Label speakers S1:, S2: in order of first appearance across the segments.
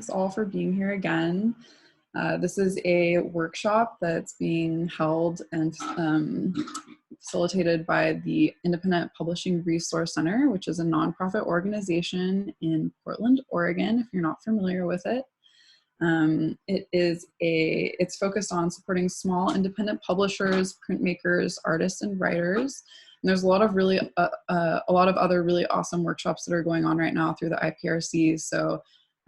S1: thanks all for being here again. This is a workshop that's being held and facilitated by the Independent Publishing Resource Center, which is a nonprofit organization in Portland, Oregon, if you're not familiar with it. It's focused on supporting small independent publishers, printmakers, artists, and writers. And there's a lot of other really awesome workshops that are going on right now through the IPRC. So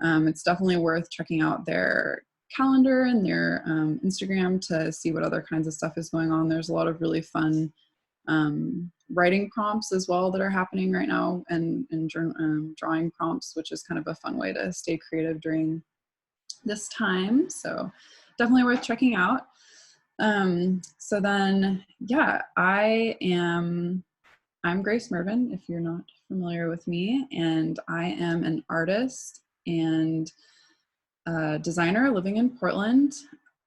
S1: it's definitely worth checking out their calendar and their Instagram to see what other kinds of stuff is going on. There's a lot of really fun writing prompts as well that are happening right now, and drawing prompts, which is kind of a fun way to stay creative during this time. So definitely worth checking out. So then, yeah, I'm Grace Mervin, if you're not familiar with me, and I am an artist and designer living in Portland.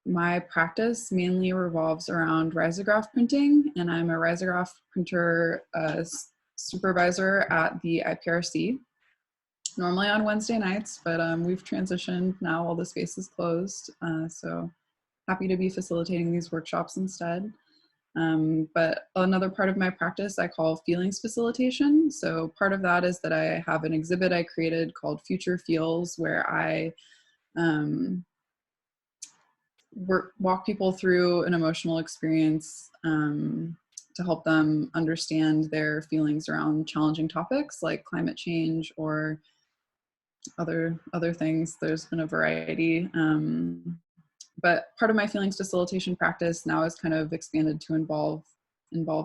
S1: My practice mainly revolves around risograph printing, and I'm a risograph printer supervisor at the IPRC, normally on Wednesday nights, but we've transitioned now, all the space is closed, so happy to be facilitating these workshops instead. But another part of my practice I call feelings facilitation. So part of that is that I have an exhibit I created called Future Feels, where I walk people through an emotional experience to help them understand their feelings around challenging topics like climate change or other things. There's been a variety. But part of my feelings facilitation practice now is kind of expanded to involve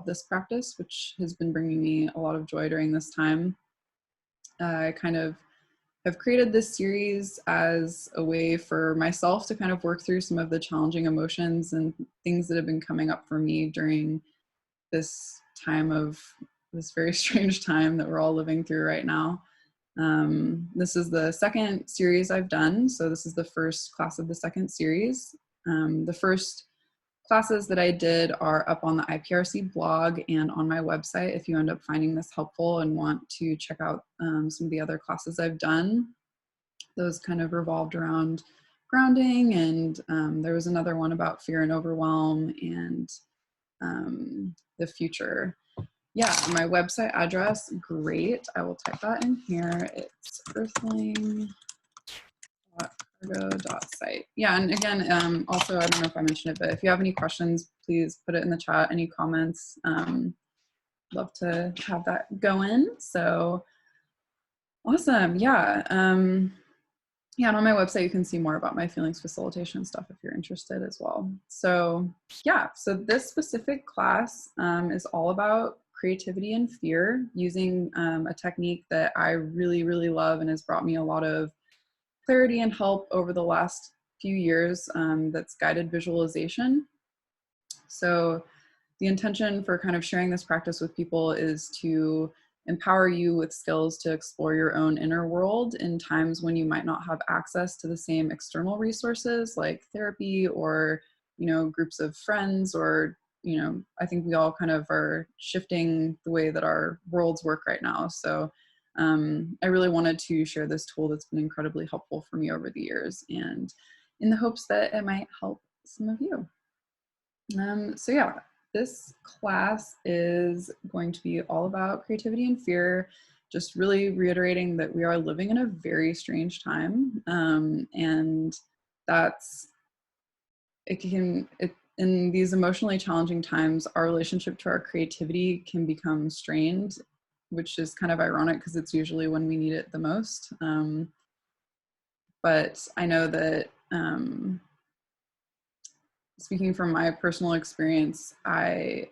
S1: this practice, which has been bringing me a lot of joy during this time. I kind of have created this series as a way for myself to kind of work through some of the challenging emotions and things that have been coming up for me during this very strange time that we're all living through right now. This is the second series I've done, so this is the first class of the second series. The first classes that I did are up on the IPRC blog and on my website if you end up finding this helpful and want to check out some of the other classes I've done. Those kind of revolved around grounding, and there was another one about fear and overwhelm and the future. Yeah, my website address, great. I will type that in here. It's earthling.cargo.site. Yeah, and again, also, I don't know if I mentioned it, but if you have any questions, please put it in the chat, any comments. Love to have that going. So awesome, yeah. Yeah, and on my website, you can see more about my feelings facilitation stuff if you're interested as well. So yeah, so this specific class is all about creativity and fear, using a technique that I really, really love and has brought me a lot of clarity and help over the last few years. That's guided visualization. So the intention for kind of sharing this practice with people is to empower you with skills to explore your own inner world in times when you might not have access to the same external resources like therapy or, groups of friends, or, I think we all kind of are shifting the way that our worlds work right now. So I really wanted to share this tool that's been incredibly helpful for me over the years, and in the hopes that it might help some of you. So yeah, this class is going to be all about creativity and fear, just really reiterating that we are living in a very strange time, and in these emotionally challenging times, our relationship to our creativity can become strained, which is kind of ironic because it's usually when we need it the most. But I know that speaking from my personal experience, I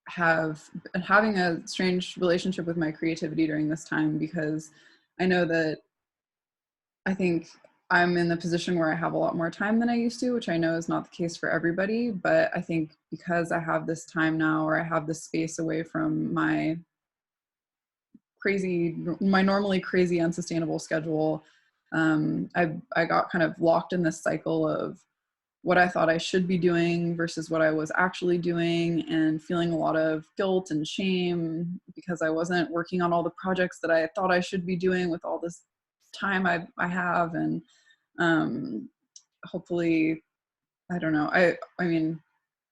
S1: have been having a strange relationship with my creativity during this time, because I know that I think I'm in the position where I have a lot more time than I used to, which I know is not the case for everybody. But I think because I have this time now, or I have this space away from my normally crazy, unsustainable schedule, I got kind of locked in this cycle of what I thought I should be doing versus what I was actually doing, and feeling a lot of guilt and shame because I wasn't working on all the projects that I thought I should be doing with all this time I have. And Hopefully, I don't know. I mean,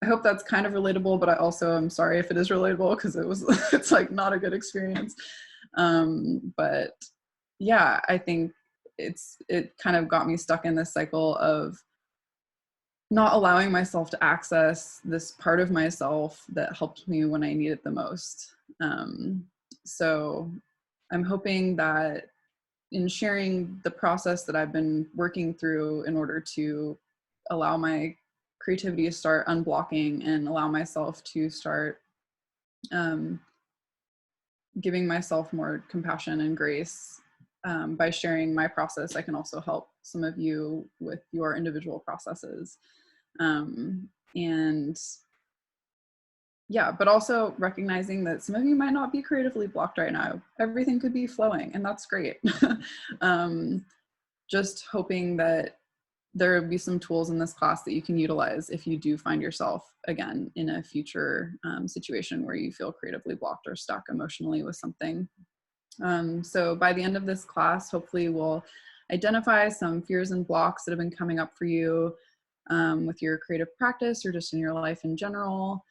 S1: I hope that's kind of relatable, but I also am sorry if it is relatable because it's like not a good experience. But yeah, I think it kind of got me stuck in this cycle of not allowing myself to access this part of myself that helped me when I need it the most. So I'm hoping that in sharing the process that I've been working through in order to allow my creativity to start unblocking and allow myself to start um, giving myself more compassion and grace, by sharing my process, I can also help some of you with your individual processes. And yeah, but also recognizing that some of you might not be creatively blocked right now. Everything could be flowing, and that's great. Just hoping that there will be some tools in this class that you can utilize if you do find yourself again in a future situation where you feel creatively blocked or stuck emotionally with something. So by the end of this class, hopefully we'll identify some fears and blocks that have been coming up for you with your creative practice or just in your life in general,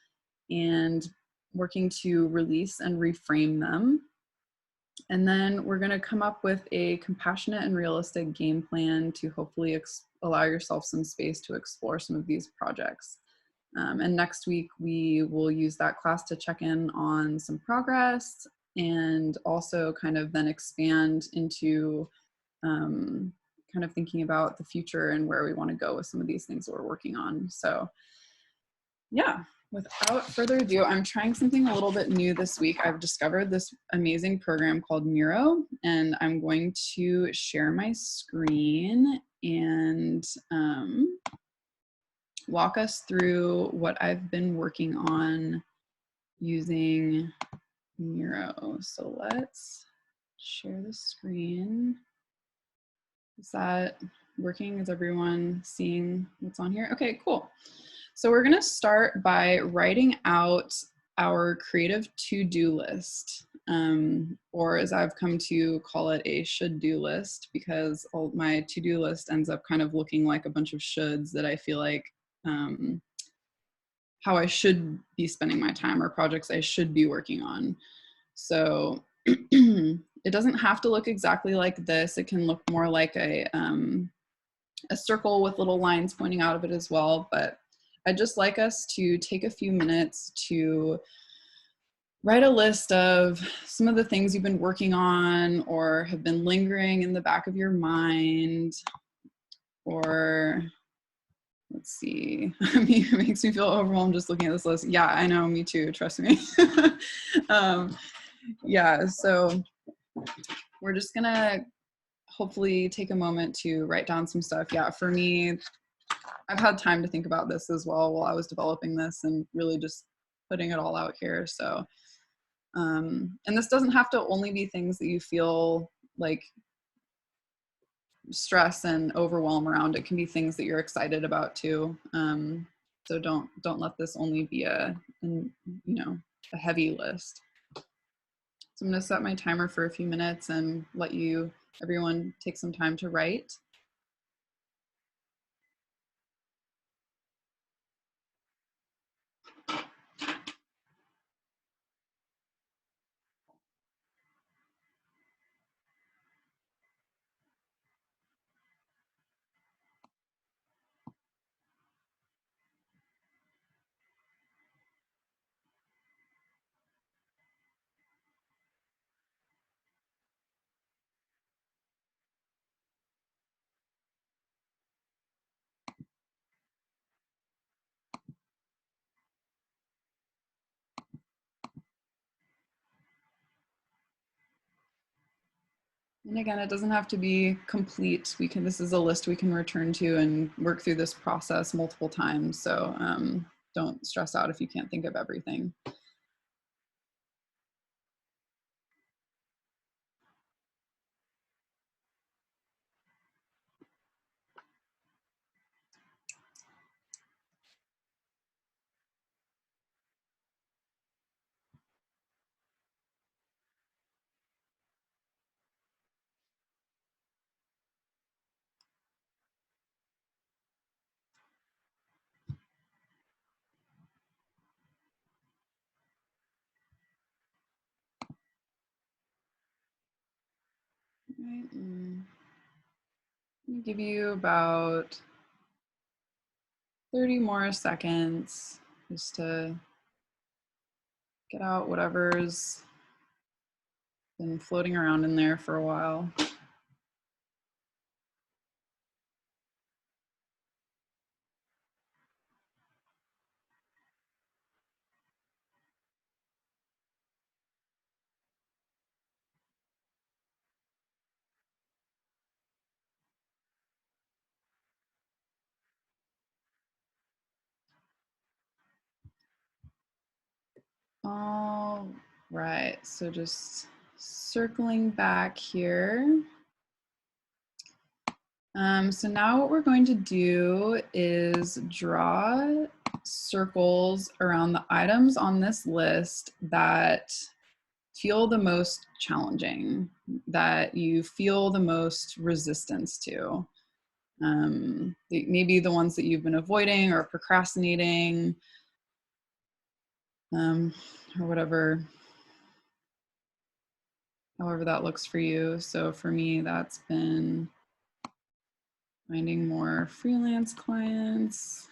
S1: and working to release and reframe them. And then we're going to come up with a compassionate and realistic game plan to hopefully allow yourself some space to explore some of these projects. And next week, we will use that class to check in on some progress and also kind of then expand into kind of thinking about the future and where we want to go with some of these things that we're working on. So yeah, without further ado, I'm trying something a little bit new this week. I've discovered this amazing program called Miro, and I'm going to share my screen and walk us through what I've been working on using Miro. So let's share the screen. Is that working? Is everyone seeing what's on here? Okay, cool. So we're gonna start by writing out our creative to-do list, or as I've come to call it, a should-do list, because my to-do list ends up kind of looking like a bunch of shoulds that I feel like how I should be spending my time or projects I should be working on. So it doesn't have to look exactly like this. It can look more like a circle with little lines pointing out of it as well. But I'd just like us to take a few minutes to write a list of some of the things you've been working on or have been lingering in the back of your mind, or let's see. I mean, it makes me feel overwhelmed just looking at this list. Yeah, I know, me too, trust me. Yeah, so we're just gonna hopefully take a moment to write down some stuff. Yeah, for me, I've had time to think about this as well while I was developing this and really just putting it all out here. So, and this doesn't have to only be things that you feel like stress and overwhelm around. It can be things that you're excited about too. So don't let this only be a heavy list. So I'm going to set my timer for a few minutes and let everyone take some time to write. And again, it doesn't have to be complete. This is a list we can return to and work through this process multiple times. So don't stress out if you can't think of everything. right, and let me give you about 30 more seconds just to get out whatever's been floating around in there for a while. All right, so just circling back here. So now what we're going to do is draw circles around the items on this list that feel the most challenging, that you feel the most resistance to. Maybe the ones that you've been avoiding or procrastinating, or whatever, however that looks for you. So for me, that's been finding more freelance clients.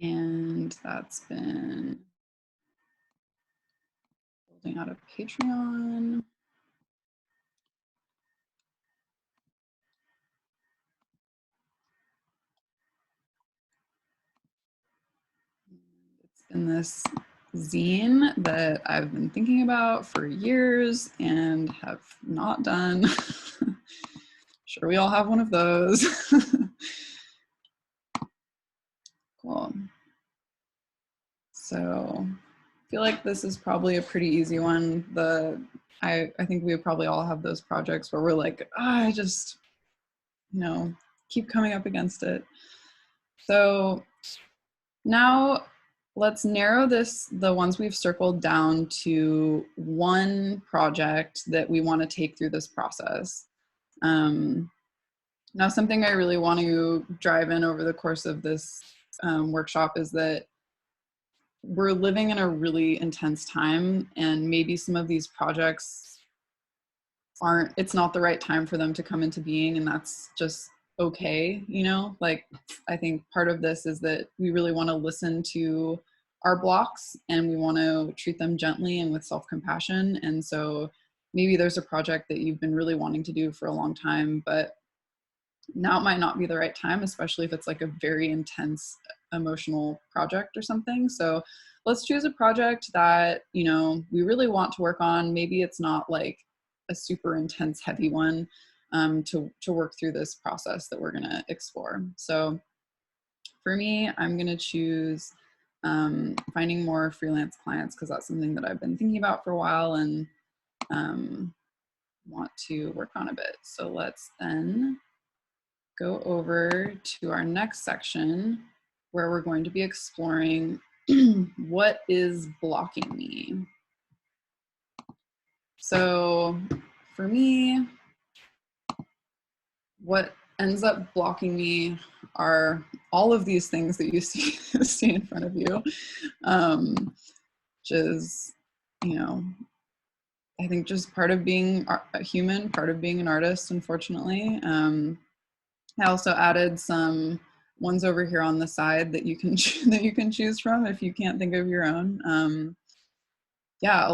S1: And that's been building out a Patreon. It's been this zine that I've been thinking about for years and have not done. Sure, we all have one of those. Cool. So I feel like this is probably a pretty easy one. I think we probably all have those projects where we're like, I just, keep coming up against it. So now let's narrow the ones we've circled down to one project that we want to take through this process. Now, something I really want to drive in over the course of this workshop is that we're living in a really intense time, and maybe some of these projects it's not the right time for them to come into being, and that's just okay. Like, I think part of this is that we really want to listen to our blocks and we want to treat them gently and with self-compassion. And so maybe there's a project that you've been really wanting to do for a long time, but now it might not be the right time, especially if it's like a very intense emotional project or something. So let's choose a project that, we really want to work on. Maybe it's not like a super intense, heavy one, to work through this process that we're going to explore. So for me, I'm going to choose finding more freelance clients, because that's something that I've been thinking about for a while and want to work on a bit. So let's then go over to our next section where we're going to be exploring what is blocking me. So for me, what ends up blocking me are all of these things that you see in front of you, which is, I think just part of being a human, part of being an artist, unfortunately. I also added some ones over here on the side that you can choose from if you can't think of your own. Yeah,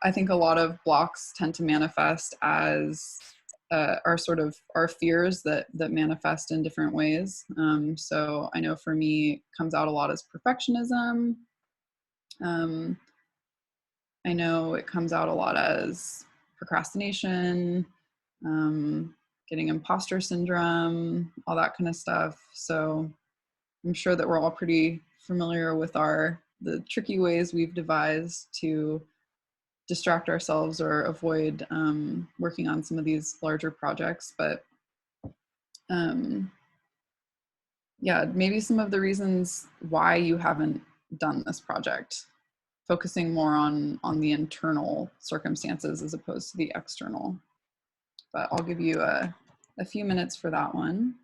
S1: I think a lot of blocks tend to manifest as our fears that manifest in different ways. So I know for me, it comes out a lot as perfectionism. I know it comes out a lot as procrastination, getting imposter syndrome, all that kind of stuff. So I'm sure that we're all pretty familiar with the tricky ways we've devised to distract ourselves or avoid working on some of these larger projects. But yeah, maybe some of the reasons why you haven't done this project, focusing more on the internal circumstances as opposed to the external. But I'll give you a a few minutes for that one.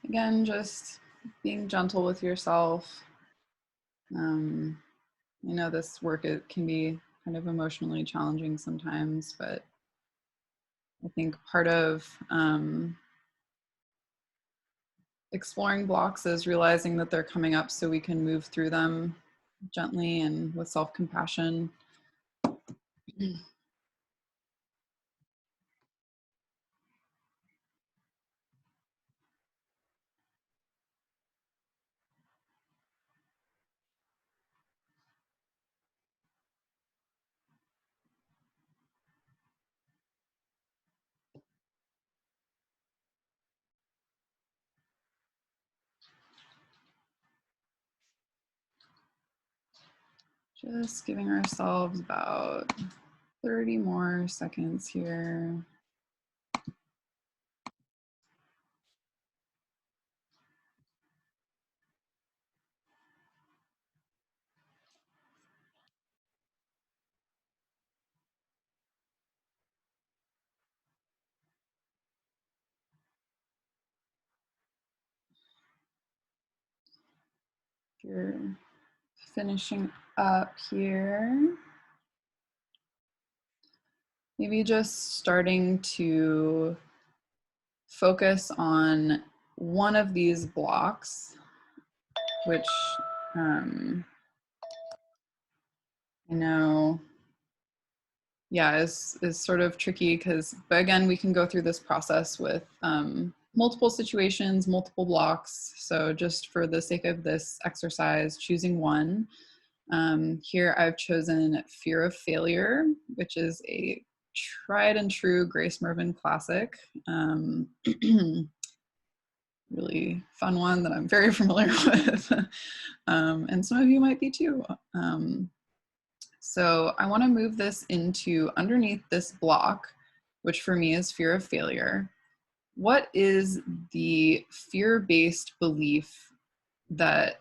S1: Again, just being gentle with yourself. I know this work, it can be kind of emotionally challenging sometimes, but I think part of exploring blocks is realizing that they're coming up so we can move through them gently and with self-compassion. Just giving ourselves about 30 more seconds here. If you're finishing up here, maybe just starting to focus on one of these blocks, which I know, yeah, is sort of tricky because, but again, we can go through this process with multiple situations, multiple blocks. So just for the sake of this exercise, choosing one. Here I've chosen Fear of Failure, which is a tried and true Grace Mervin classic. Really fun one that I'm very familiar with. And some of you might be too. So I want to move this into underneath this block, which for me is fear of failure. What is the fear-based beliefs that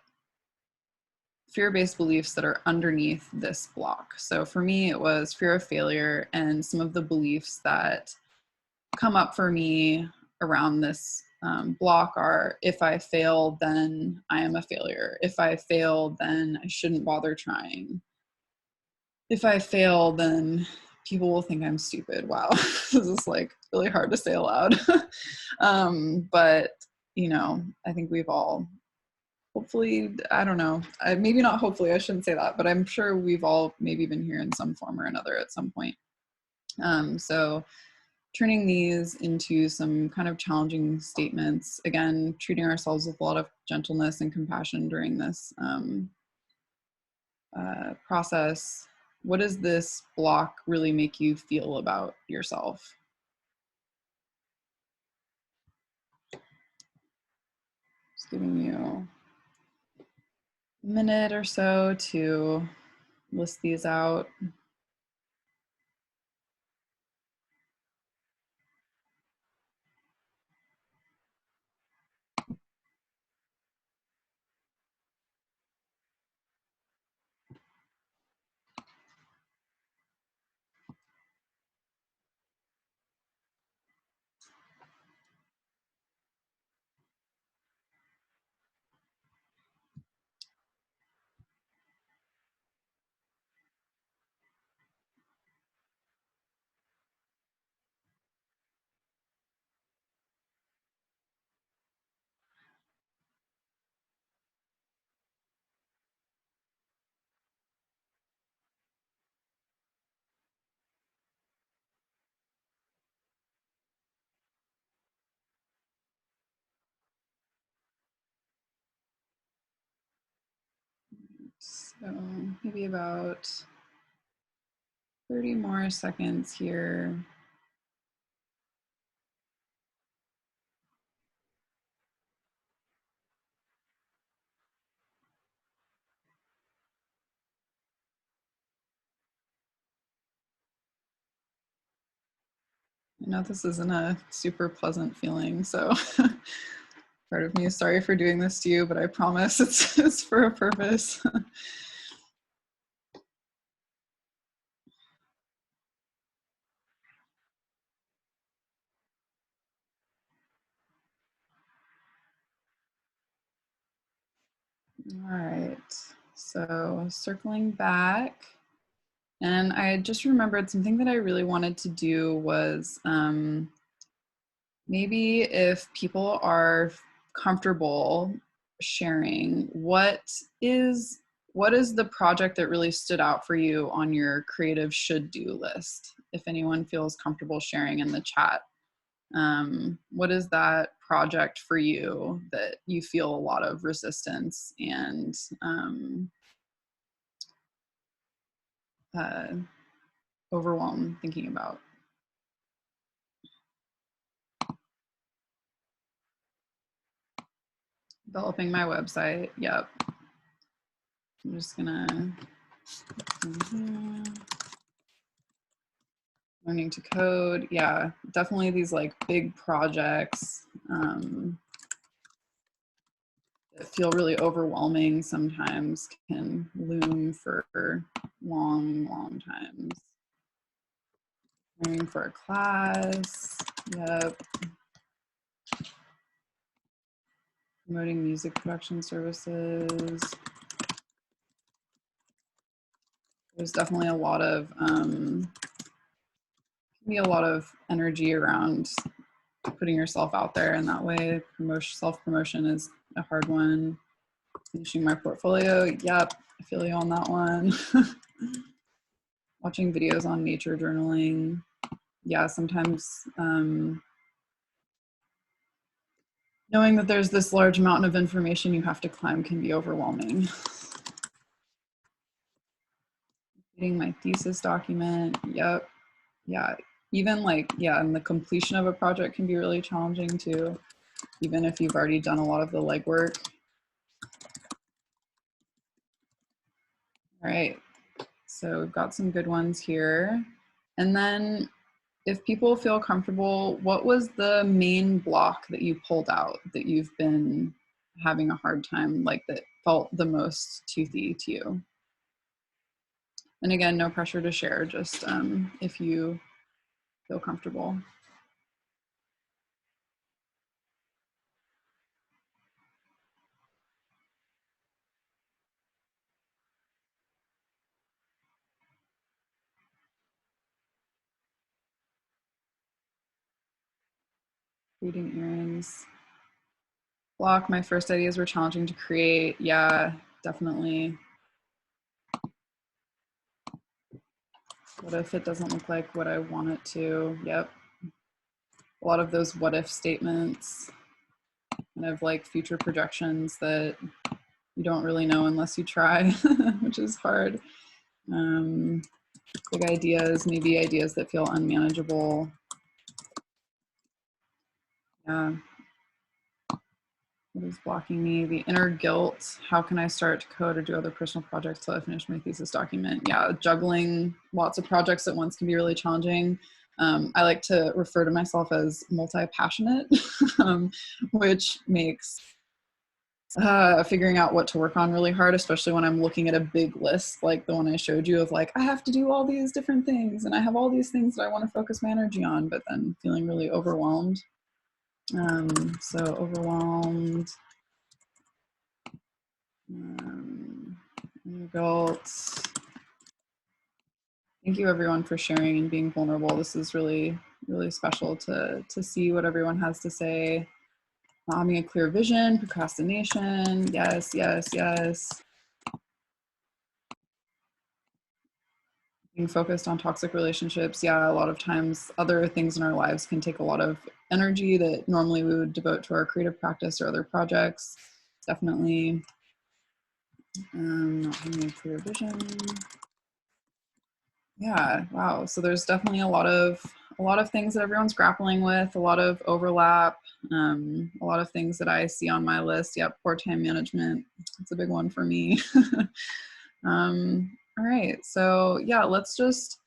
S1: are underneath this block? So for me, it was fear of failure, and some of the beliefs that come up for me around this block are, if I fail, then I am a failure. If I fail, then I shouldn't bother trying. If I fail, then people will think I'm stupid. Wow, this is like really hard to say aloud. But, you know, I think we've all, hopefully, I don't know, maybe not hopefully, I shouldn't say that, but I'm sure we've all maybe been here in some form or another at some point. So turning these into some kind of challenging statements, again, treating ourselves with a lot of gentleness and compassion during this process. What does this block really make you feel about yourself? Just giving you a minute or so to list these out. So maybe about 30 more seconds here. No, this isn't a super pleasant feeling, so part of me is sorry for doing this to you, but I promise it's for a purpose. All right, so circling back, and I just remembered something that I really wanted to do was maybe if people are comfortable sharing, what is the project that really stood out for you on your creative should do list? If anyone feels comfortable sharing in the chat, what is that project for you that you feel a lot of resistance and uh, overwhelm thinking about? Developing my website. Yep. I'm just gonna learning to code. Yeah, definitely these like big projects that feel really overwhelming sometimes can loom for long times. Learning for a class. Yep. Promoting music production services. There's definitely a lot of energy around putting yourself out there in that way. Self-promotion is a hard one. Finishing my portfolio. Yep, I feel you on that one. Watching videos on nature journaling. Yeah, sometimes knowing that there's this large mountain of information you have to climb can be overwhelming. Reading my thesis document. Yep. Yeah. Even like, yeah, and the completion of a project can be really challenging too, even if you've already done a lot of the legwork. All right. So we've got some good ones here. And then if people feel comfortable, what was the main block that you pulled out that you've been having a hard time, like that felt the most toothy to you? And again, no pressure to share, just if you feel comfortable. Reading earrings. Block, my first ideas were challenging to create. Yeah, definitely. What if it doesn't look like what I want it to? Yep. A lot of those what if statements, kind of like future projections that you don't really know unless you try, which is hard. Big ideas, maybe ideas that feel unmanageable. Yeah. What is blocking me? The inner guilt. How can I start to code or do other personal projects till I finish my thesis document? Yeah, juggling lots of projects at once can be really challenging. I like to refer to myself as multi-passionate, which makes figuring out what to work on really hard, especially when I'm looking at a big list like the one I showed you of like, I have to do all these different things and I have all these things that I want to focus my energy on, but then feeling really overwhelmed. So overwhelmed. Adults. Thank you everyone for sharing and being vulnerable. This is really, really special to see what everyone has to say. Not having a clear vision, procrastination. Yes, yes, yes. Being focused on toxic relationships. Yeah, a lot of times other things in our lives can take a lot of energy that normally we would devote to our creative practice or other projects. Definitely not having a clear vision. Yeah, wow. So there's definitely a lot of things that everyone's grappling with, a lot of overlap, a lot of things that I see on my list. Yep, poor time management. It's a big one for me. All right. So yeah, let's just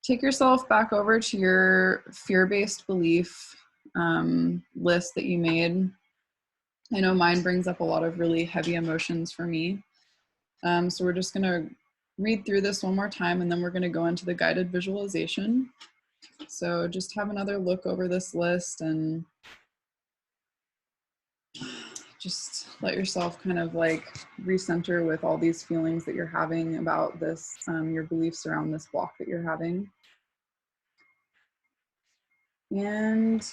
S1: take yourself back over to your fear-based belief list that you made. I know mine brings up a lot of really heavy emotions for me. So we're just gonna read through this one more time, and then we're gonna go into the guided visualization. So just have another look over this list and just let yourself kind of like recenter with all these feelings that you're having about this, your beliefs around this block that you're having. And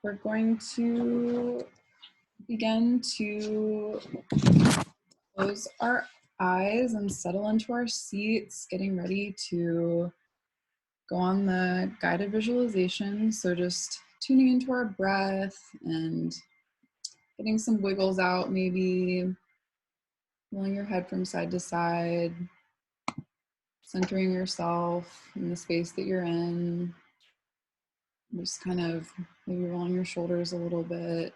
S1: we're going to begin to close our eyes and settle into our seats, getting ready to go on the guided visualization. So just tuning into our breath and getting some wiggles out, maybe rolling your head from side to side, centering yourself in the space that you're in. Just kind of maybe rolling your shoulders a little bit.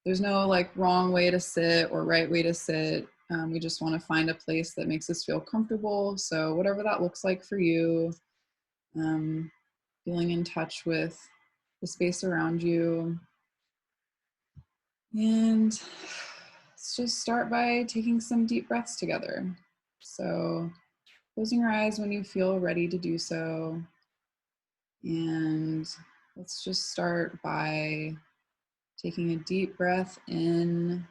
S1: There's no like wrong way to sit or right way to sit. We just want to find a place that makes us feel comfortable. So whatever that looks like for you, feeling in touch with the space around you. And let's just start by taking some deep breaths together. So closing your eyes when you feel ready to do so. And let's just start by taking a deep breath in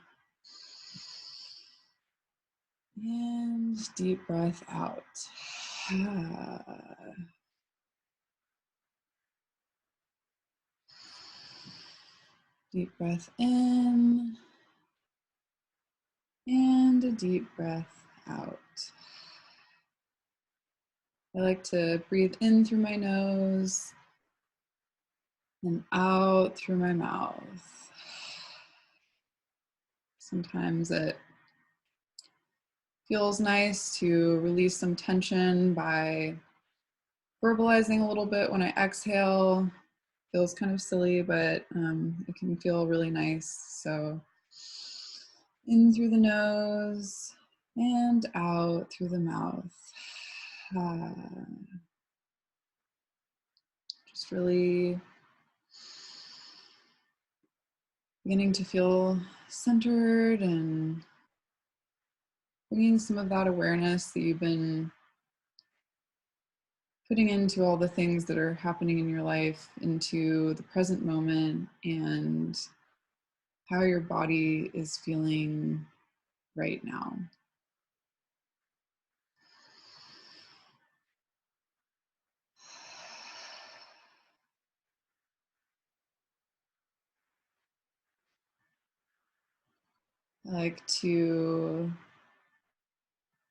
S1: and deep breath out. Deep breath in and a deep breath out. I like to breathe in through my nose and out through my mouth. Sometimes it feels nice to release some tension by verbalizing a little bit when I exhale. Feels kind of silly, but it can feel really nice. So in through the nose and out through the mouth. Just really beginning to feel centered and bringing some of that awareness that you've been putting into all the things that are happening in your life into the present moment and how your body is feeling right now. I like to,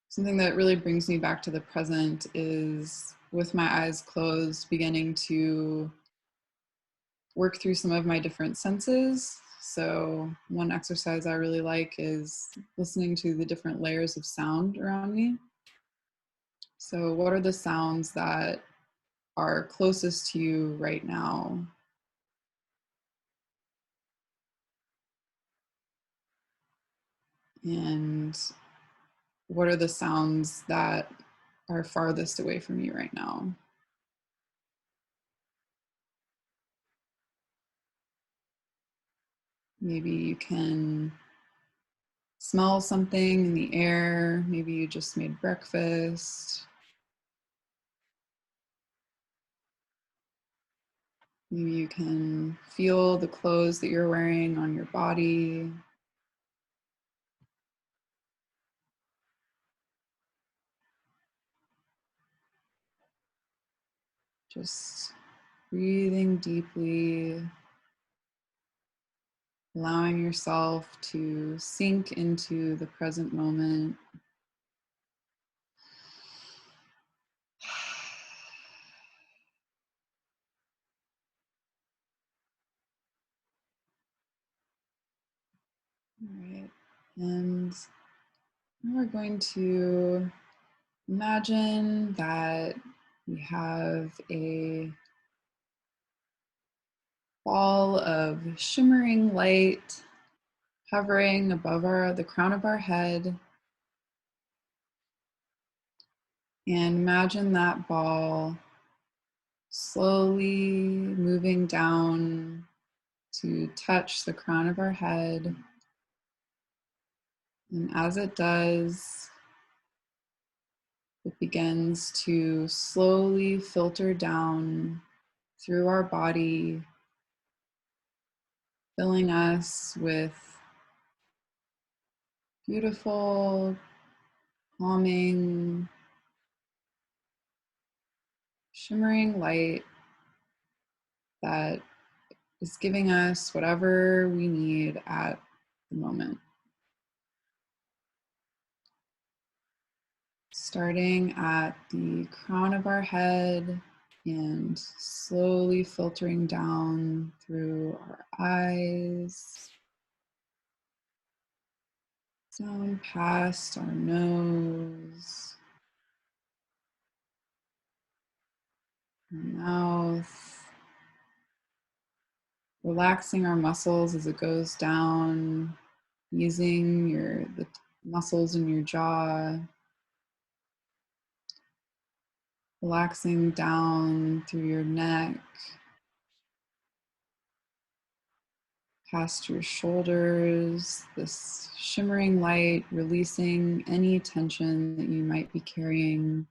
S1: something that really brings me back to the present is with my eyes closed, beginning to work through some of my different senses. So one exercise I really like is listening to the different layers of sound around me. So what are the sounds that are closest to you right now? And what are the sounds that are farthest away from you right now? Maybe you can smell something in the air. Maybe you just made breakfast. Maybe you can feel the clothes that you're wearing on your body. Just breathing deeply, allowing yourself to sink into the present moment. All right, and now we're going to imagine that we have a ball of shimmering light hovering above the crown of our head. And imagine that ball Slowly moving down to touch the crown of our head. And as it does, it begins to slowly filter down through our body, filling us with beautiful, calming, shimmering light that is giving us whatever we need at the moment. Starting at the crown of our head and slowly filtering down through our eyes, down past our nose, our mouth, relaxing our muscles as it goes down, easing the muscles in your jaw, relaxing down through your neck, past your shoulders, this shimmering light releasing any tension that you might be carrying,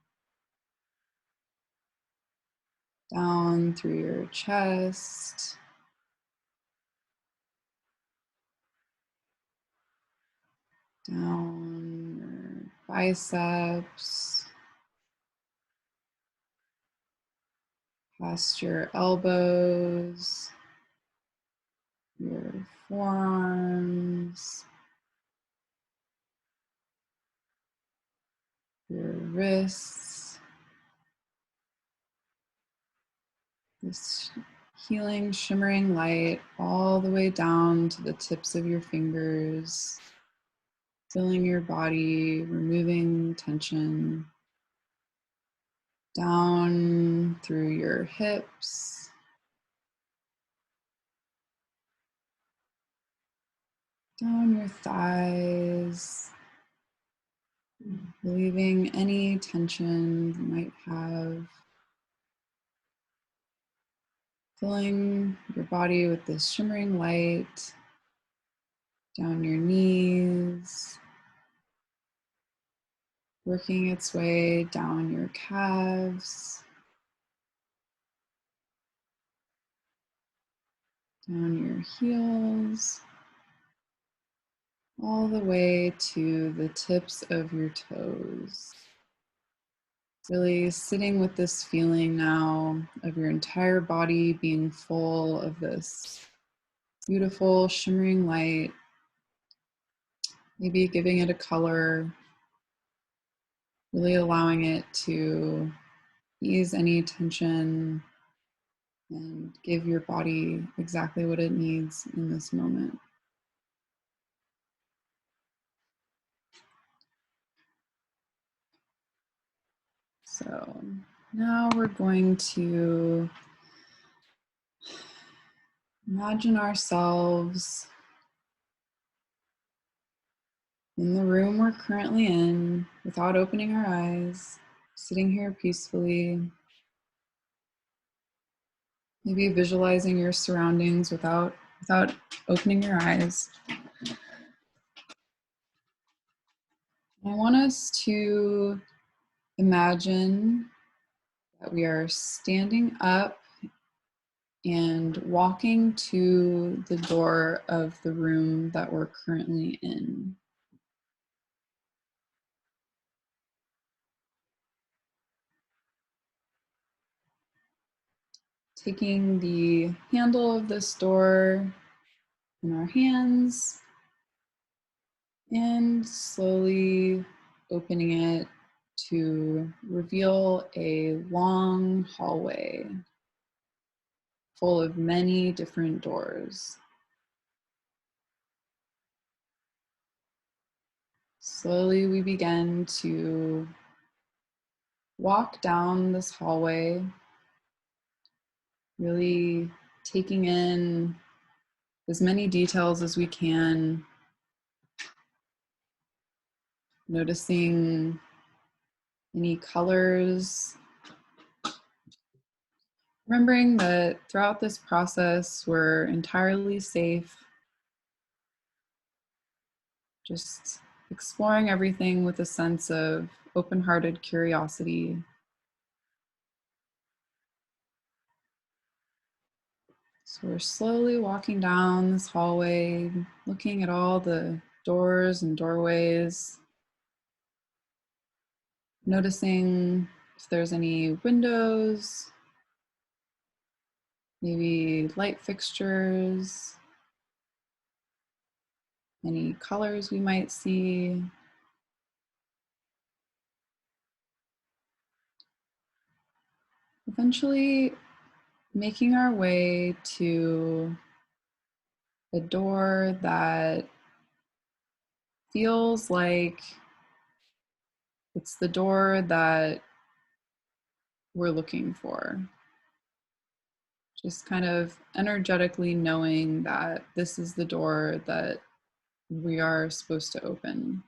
S1: down through your chest, down your biceps, past your elbows, your forearms, your wrists, this healing, shimmering light all the way down to the tips of your fingers, filling your body, removing tension, down through your hips, down your thighs, relieving any tension you might have, filling your body with this shimmering light, down your knees, working its way down your calves, down your heels, all the way to the tips of your toes. Really sitting with this feeling now of your entire body being full of this beautiful shimmering light, maybe giving it a color, really allowing it to ease any tension and give your body exactly what it needs in this moment. So now we're going to imagine ourselves in the room we're currently in without opening our eyes, sitting here peacefully, maybe visualizing your surroundings without opening your eyes. I want us to imagine that we are standing up and walking to the door of the room that we're currently in. Taking the handle of this door in our hands and slowly opening it to reveal a long hallway full of many different doors. Slowly we begin to walk down this hallway, really taking in as many details as we can, noticing any colors, Remembering that throughout this process, we're entirely safe, just exploring everything with a sense of open-hearted curiosity. So we're slowly walking down this hallway, looking at all the doors and doorways, noticing if there's any windows, maybe light fixtures, any colors we might see. Eventually making our way to a door that feels like it's the door that we're looking for. Just kind of energetically knowing that this is the door that we are supposed to open.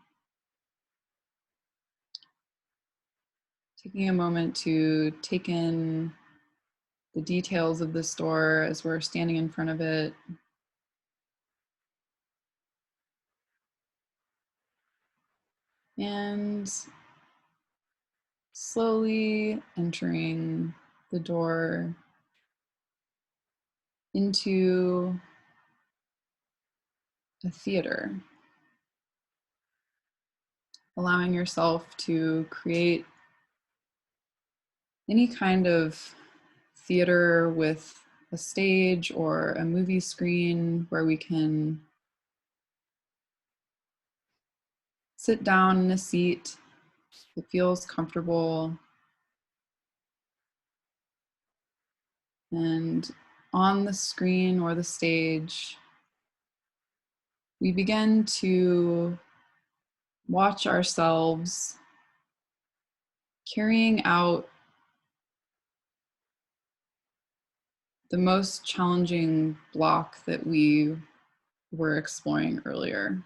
S1: Taking a moment to take in the details of this door as we're standing in front of it. And slowly entering the door into a theater, allowing yourself to create any kind of theater with a stage or a movie screen where we can sit down in a seat that feels comfortable. And on the screen or the stage, we begin to watch ourselves carrying out the most challenging block that we were exploring earlier.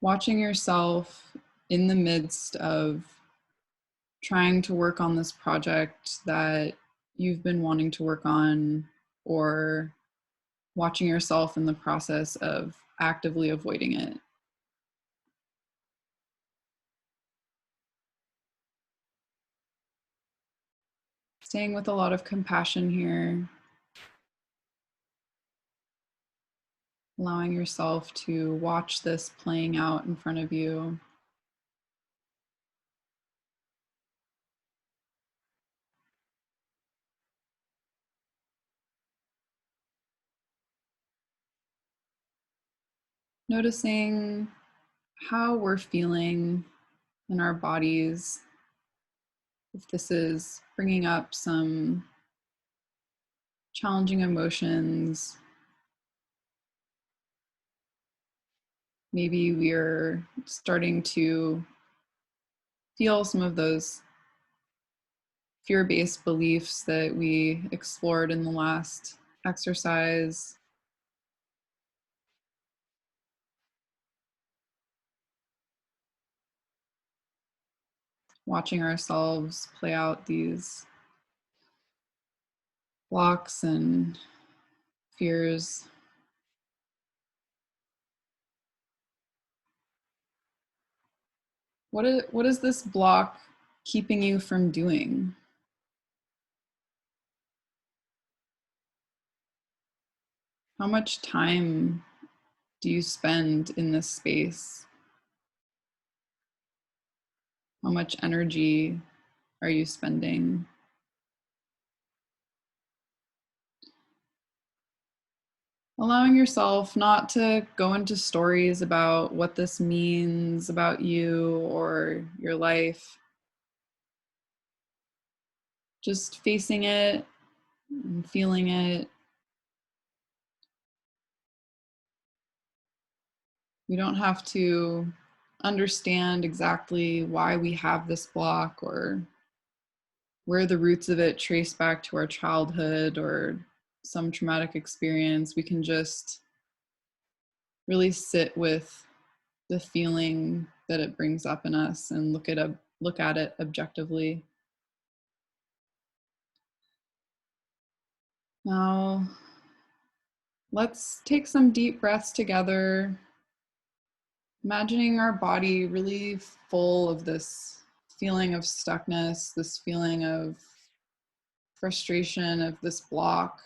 S1: Watching yourself in the midst of trying to work on this project that you've been wanting to work on, or watching yourself in the process of actively avoiding it. Staying with a lot of compassion here, allowing yourself to watch this playing out in front of you. Noticing how we're feeling in our bodies, if this is bringing up some challenging emotions. Maybe we're starting to feel some of those fear-based beliefs that we explored in the last exercise. Watching ourselves play out these blocks and fears. What is this block keeping you from doing? How much time do you spend in this space? How much energy are you spending? Allowing yourself not to go into stories about what this means about you or your life. Just facing it and feeling it. We don't have to understand exactly why we have this block or where the roots of it trace back to our childhood or some traumatic experience. We can just really sit with the feeling that it brings up in us and look at it objectively. Now, let's take some deep breaths together, imagining our body really full of this feeling of stuckness, this feeling of frustration, of this block.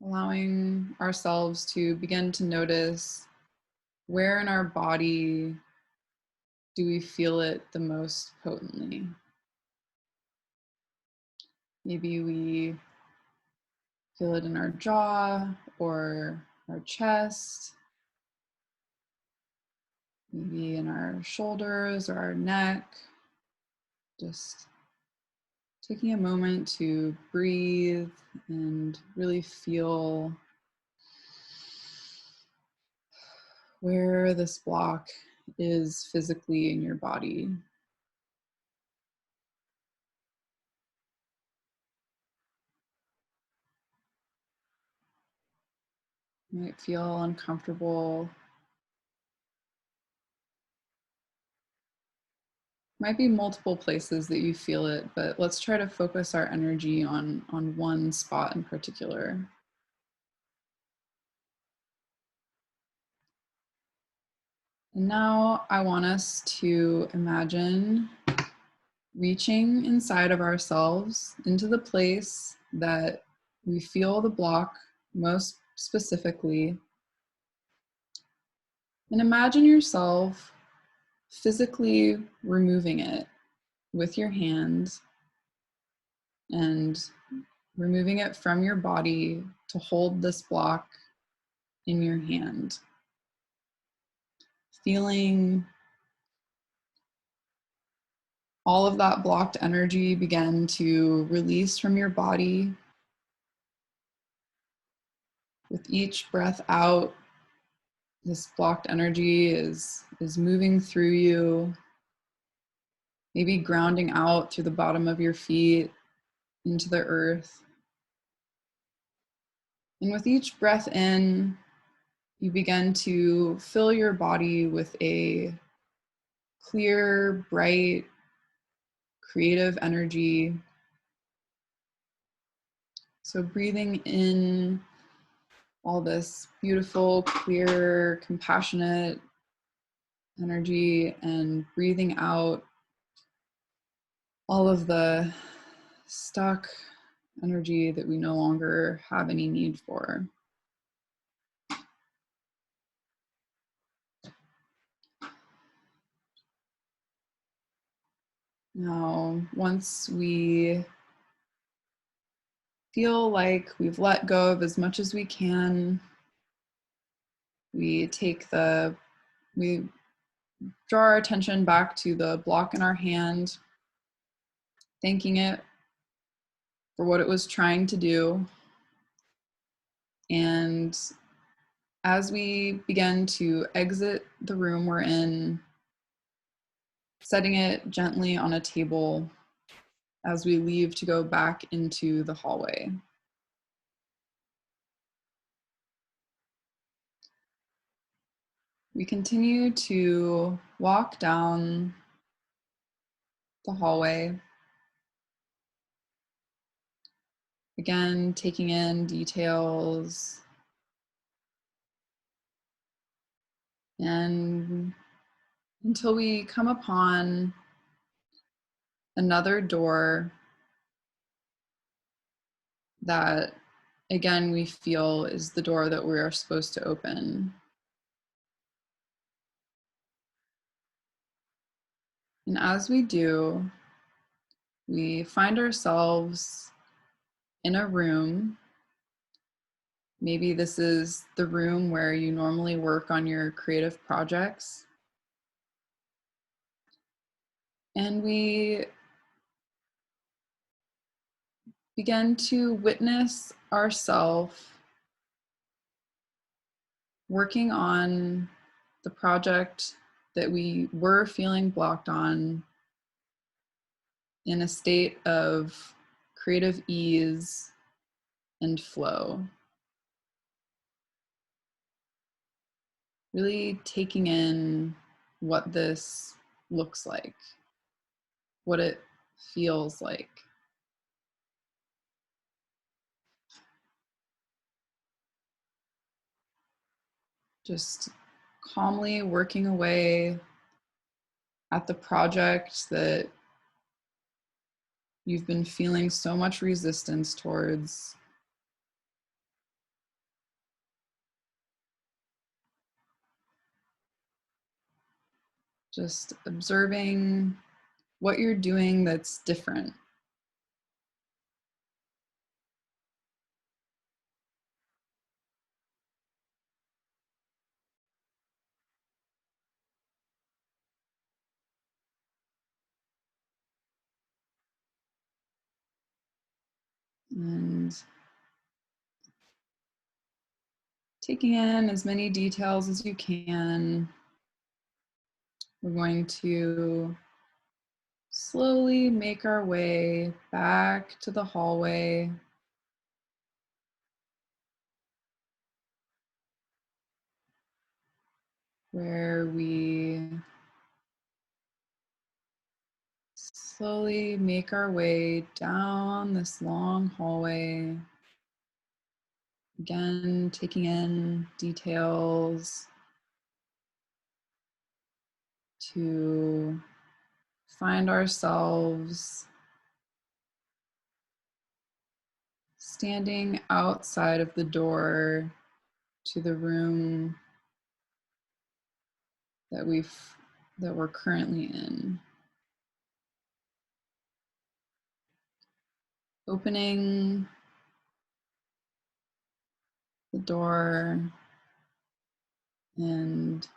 S1: Allowing ourselves to begin to notice where in our body do we feel it the most potently. Maybe we feel it in our jaw or our chest, maybe in our shoulders or our neck. Just taking a moment to breathe and really feel where this block is physically in your body. You might feel uncomfortable. Might be multiple places that you feel it, but let's try to focus our energy on one spot in particular. And now I want us to imagine reaching inside of ourselves into the place that we feel the block most specifically. And imagine yourself physically removing it with your hands and removing it from your body to hold this block in your hand. Feeling all of that blocked energy begin to release from your body. With each breath out, this blocked energy is moving through you, maybe grounding out through the bottom of your feet into the earth. And with each breath in, you begin to fill your body with a clear, bright, creative energy. So breathing in all this beautiful, clear, compassionate energy and breathing out all of the stuck energy that we no longer have any need for. Now, once we feel like we've let go of as much as we can, we draw our attention back to the block in our hand, thanking it for what it was trying to do. And as we begin to exit the room we're in, setting it gently on a table as we leave to go back into the hallway. We continue to walk down the hallway, again, taking in details and until we come upon another door that, again, we feel is the door that we are supposed to open. And as we do, we find ourselves in a room. Maybe this is the room where you normally work on your creative projects. And we begin to witness ourselves working on the project that we were feeling blocked on in a state of creative ease and flow. Really taking in what this looks like. what it feels like. Just calmly working away at the project that you've been feeling so much resistance towards. Just observing what you're doing that's different. And taking in as many details as you can. We're going to slowly make our way back to the hallway. Where we slowly make our way down this long hallway. Again, taking in details to find ourselves standing outside of the door to the room that we're currently in. Opening the door and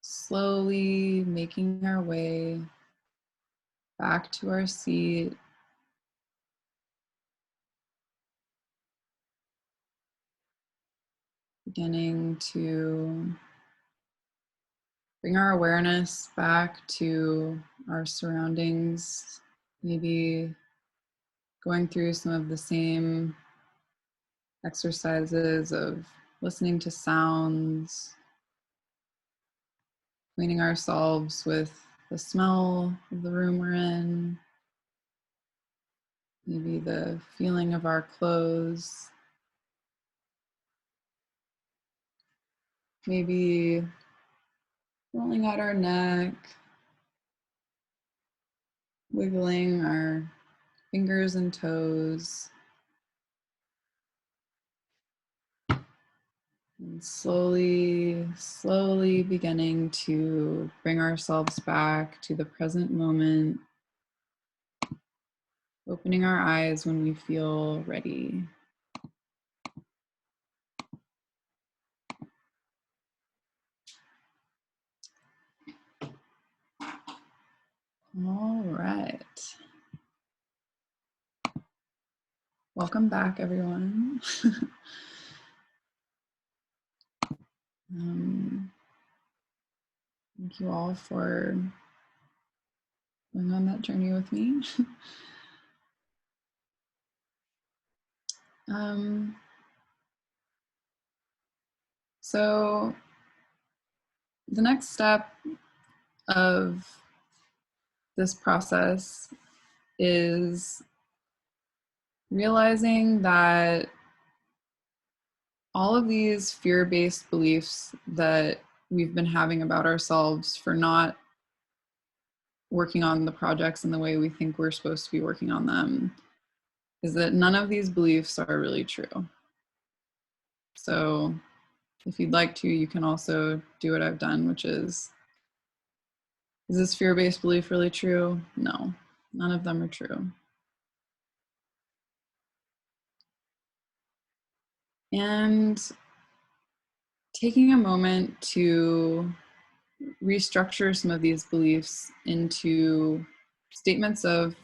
S1: slowly making our way back to our seat. Beginning to bring our awareness back to our surroundings, maybe going through some of the same exercises of listening to sounds, acquainting ourselves with the smell of the room we're in, maybe the feeling of our clothes, maybe rolling out our neck, wiggling our fingers and toes, and slowly, slowly beginning to bring ourselves back to the present moment, opening our eyes when we feel ready. All right. Welcome back, everyone. Thank you all for going on that journey with me. So the next step of this process is realizing that all of these fear-based beliefs that we've been having about ourselves for not working on the projects in the way we think we're supposed to be working on them, is that none of these beliefs are really true. So if you'd like to, you can also do what I've done, which is this fear-based belief really true? No, none of them are true. And taking a moment to restructure some of these beliefs into statements of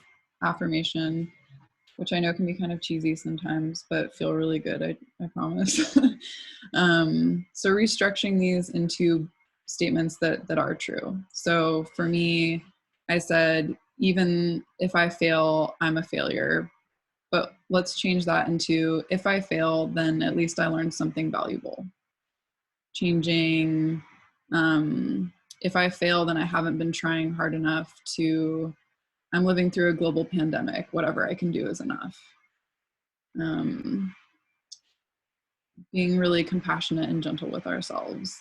S1: affirmation, which I know can be kind of cheesy sometimes, but feel really good, I promise. So restructuring these into statements that are true. So for me, I said, even if I fail, I'm a failure. But let's change that into, if I fail, then at least I learned something valuable. Changing, if I fail, then I haven't been trying hard enough to I'm living through a global pandemic. Whatever I can do is enough. Being really compassionate and gentle with ourselves.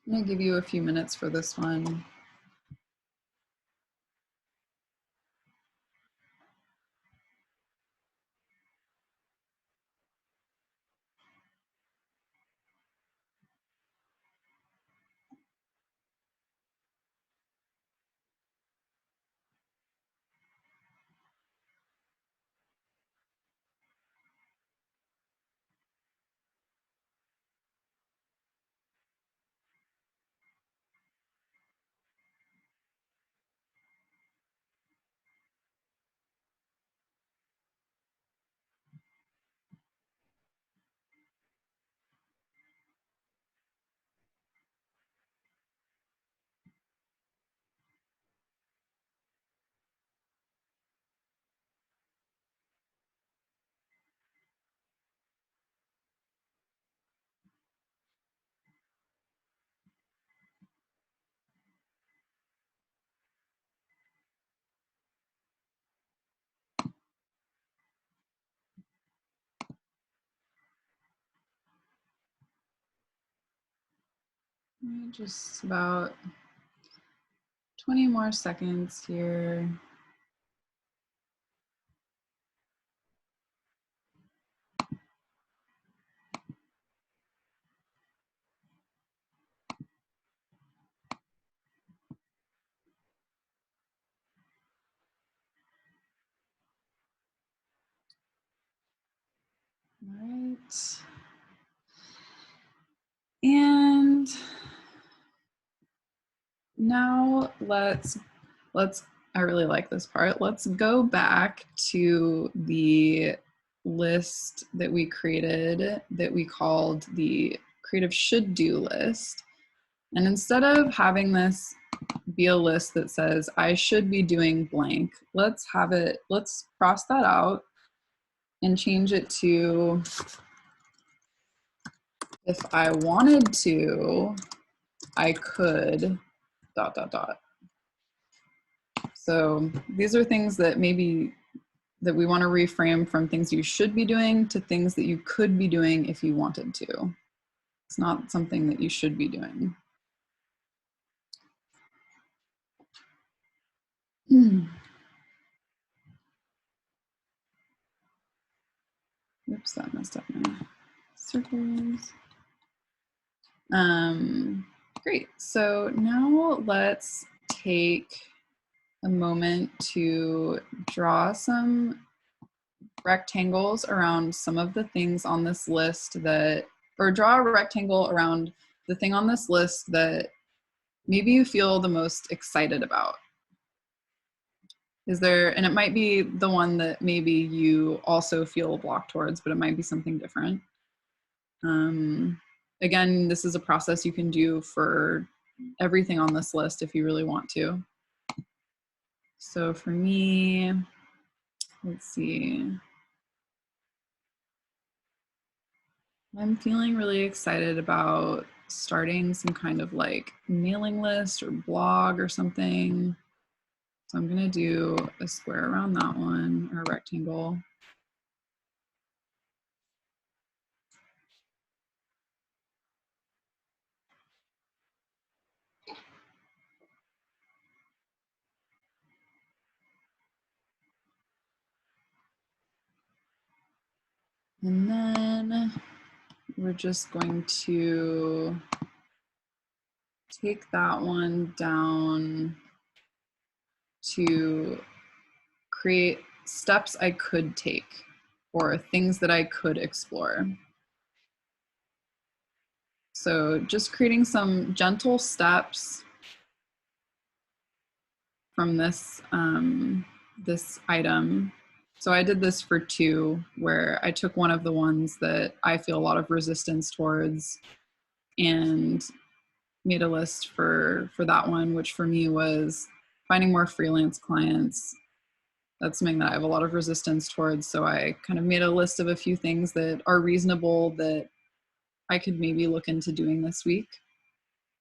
S1: I'm going to give you a few minutes for this one. Just about 20 more seconds here. All right. And now let's, I really like this part. Let's go back to the list that we created that we called the creative should do list. And instead of having this be a list that says, I should be doing blank, let's cross that out and change it to, if I wanted to, I could, ... So these are things that maybe that we want to reframe from things you should be doing to things that you could be doing if you wanted to. It's not something that you should be doing. Oops, that messed up my circles. Great. So now let's take a moment to draw some rectangles around some of the things on this list that, or draw a rectangle around the thing on this list that maybe you feel the most excited about. Is there, and it might be the one that maybe you also feel a block towards, but it might be something different. Again, this is a process you can do for everything on this list if you really want to. So for me, let's see. I'm feeling really excited about starting some kind of like mailing list or blog or something. So I'm gonna do a square around that one, or a rectangle. And then we're just going to take that one down to create steps I could take or things that I could explore. So just creating some gentle steps from this, this item. So I did this for 2, where I took one of the ones that I feel a lot of resistance towards and made a list for that one, which for me was finding more freelance clients. That's something that I have a lot of resistance towards. So I kind of made a list of a few things that are reasonable that I could maybe look into doing this week,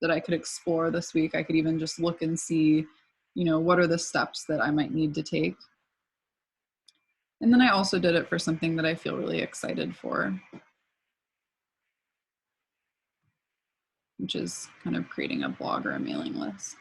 S1: that I could explore this week. I could even just look and see, you know, what are the steps that I might need to take. And then I also did it for something that I feel really excited for, which is kind of creating a blog or a mailing list.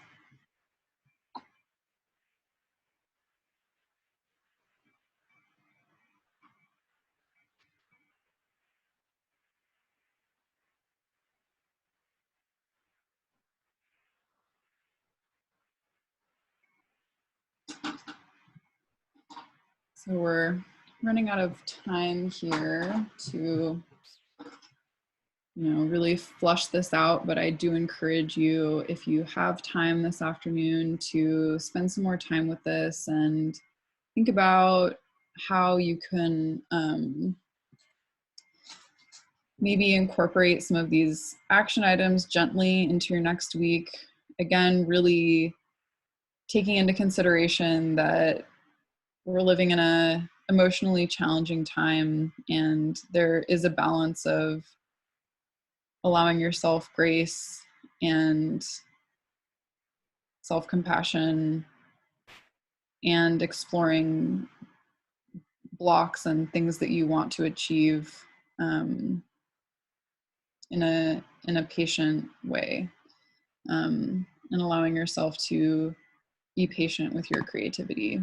S1: So we're running out of time here to, you know, really flush this out, but I do encourage you, if you have time this afternoon, to spend some more time with this and think about how you can maybe incorporate some of these action items gently into your next week. Again, really taking into consideration that we're living in a emotionally challenging time, and there is a balance of allowing yourself grace and self-compassion and exploring blocks and things that you want to achieve in a patient way, and allowing yourself to be patient with your creativity.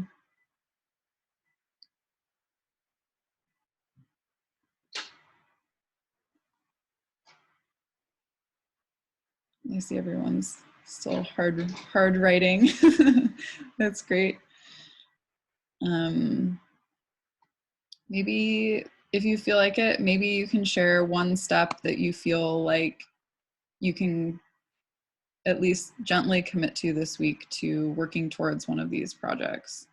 S1: I see everyone's still hard writing. That's great. Maybe if you feel like it, maybe you can share one step that you feel like you can at least gently commit to this week to working towards one of these projects.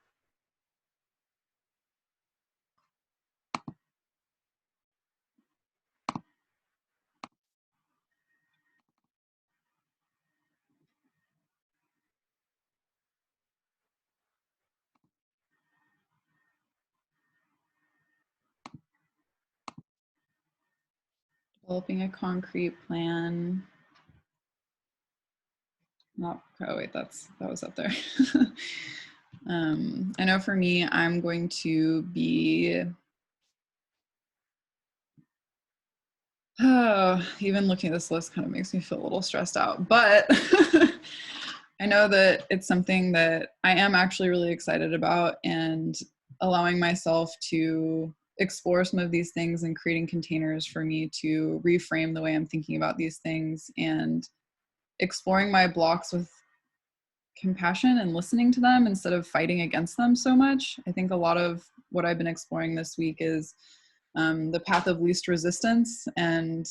S1: Developing a concrete plan. Not, oh wait, that was up there. I know for me, I'm going to be, even looking at this list kind of makes me feel a little stressed out, but I know that it's something that I am actually really excited about, and allowing myself to explore some of these things and creating containers for me to reframe the way I'm thinking about these things, and exploring my blocks with compassion and listening to them instead of fighting against them so much. I think a lot of what I've been exploring this week is the path of least resistance, and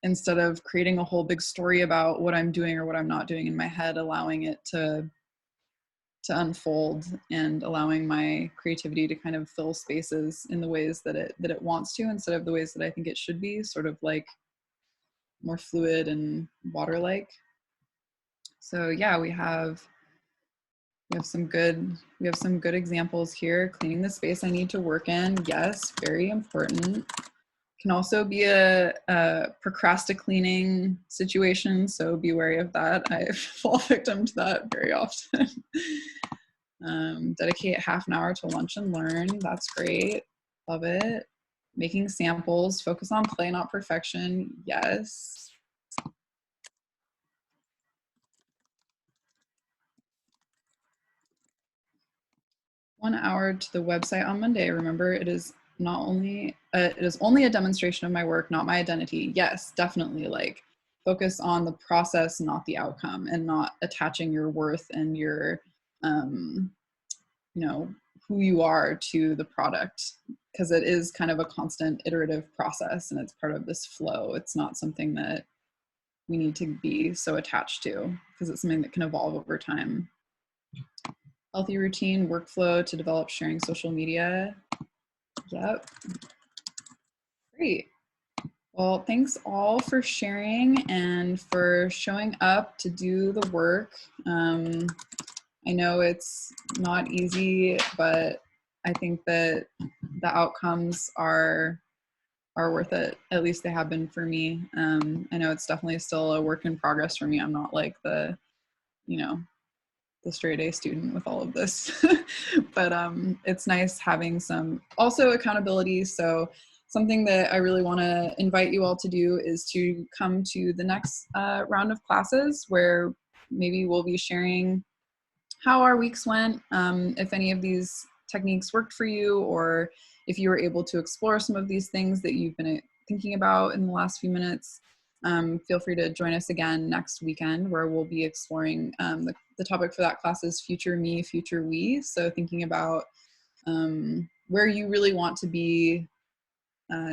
S1: instead of creating a whole big story about what I'm doing or what I'm not doing in my head, allowing it to unfold and allowing my creativity to kind of fill spaces in the ways that it wants to, instead of the ways that I think it should be, sort of like more fluid and water-like. So yeah, we have some good examples here. Cleaning the space I need to work in. Yes, very important. Can also be a procrastinating situation, so be wary of that. I fall victim to that very often. Dedicate half an hour to lunch and learn. That's great. Love it. Making samples. Focus on play, not perfection. Yes. One hour to the website on Monday. Remember, it is only a demonstration of my work, not my identity. Yes, definitely. Like, focus on the process, not the outcome, and not attaching your worth and your who you are to the product, because it is kind of a constant iterative process, and it's part of this flow. It's not something that we need to be so attached to, because it's something that can evolve over time. Healthy routine, workflow to develop sharing social media. Yep. Great. Well, thanks all for sharing and for showing up to do the work. I know it's not easy, but I think that the outcomes are worth it. At least they have been for me. I know it's definitely still a work in progress for me. I'm not like the, you know, the straight A student with all of this, but it's nice having some also accountability. So something that I really want to invite you all to do is to come to the next round of classes where maybe we'll be sharing how our weeks went, if any of these techniques worked for you, or if you were able to explore some of these things that you've been thinking about in the last few minutes. Feel free to join us again next weekend, where we'll be exploring the topic for that class is future me, future we. So thinking about where you really want to be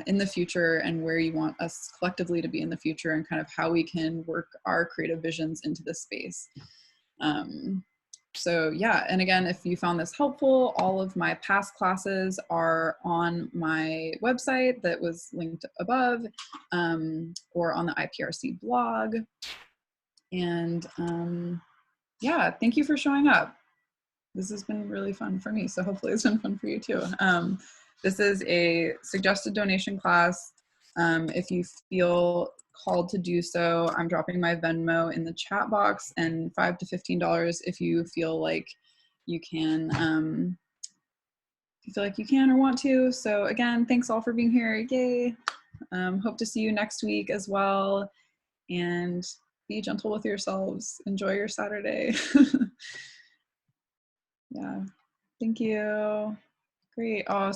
S1: in the future and where you want us collectively to be in the future, and kind of how we can work our creative visions into this space. So yeah, and again, if you found this helpful, all of my past classes are on my website that was linked above, or on the IPRC blog. And yeah, thank you for showing up. This has been really fun for me, so hopefully it's been fun for you too. This is a suggested donation class. If you feel called to do so, I'm dropping my Venmo in the chat box, and $5 to $15 if you feel like you can, if you feel like you can or want to. So again, thanks all for being here. Yay. Hope to see you next week as well. And be gentle with yourselves. Enjoy your Saturday. Yeah. Thank you. Great. Oh,